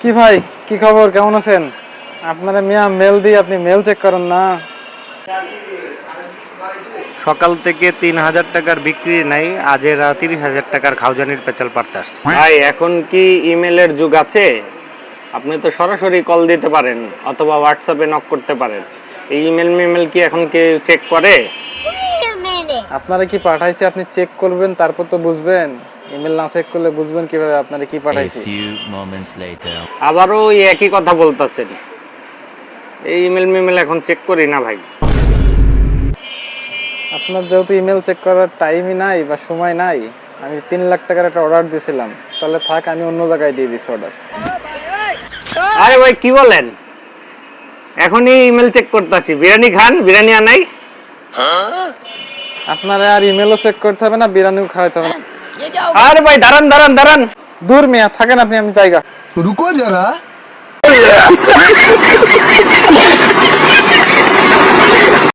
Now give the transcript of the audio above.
কি ভাই, কি খবর, কেমন আছেন? আপনারা মিয়া মেল দিয়ে আপনি মেল চেক করেন না। সকাল থেকে 3,000 টাকার বিক্রি নাই, আজেরা 30,000 টাকার খাওজানির পেঁচাল পারতে আসছে। ভাই এখন কি ইমেলের যুগ আছে? আপনি তো সরাসরি কল দিতে পারেন অথবা হোয়াটসঅ্যাপে নক করতে পারেন। এই ইমেল মিমেল কি এখন কেউ চেক করে? আপনারা কি পাঠাইছে আপনি চেক করবেন, তারপর তো বুঝবেন। ইমেল না চেক করলে বুঝবেন কিভাবে আপনারা কি A পাঠাইছে? few moments later. আবারও ওই একই কথা বলতেছেন। এই ইমেল মিমেল এখন চেক করি না ভাই। আপনার যেহেতু ইমেল চেক করার টাইমই নাই বা সময় নাই, আমি 3 লাখ টাকার একটা অর্ডার দিয়েছিলাম, তাহলে থাক আমি অন্য জায়গায় দিয়ে দিচ্ছি অর্ডার। আরে ভাই কি বলেন? এখনই ইমেল চেক করতেছি। বিরিয়ানি খান, বিরিয়ানি আনাই। আপনারা আর ইমেলও চেক করতে হবে না, বিরিয়ানিও খাওয়াতে হবে না। আরে ভাই দাঁড়ান দাঁড়ান দাঁড়ান। দূর মিয়া, থাকেন আপনি, আমি জায়গা। रुको जरा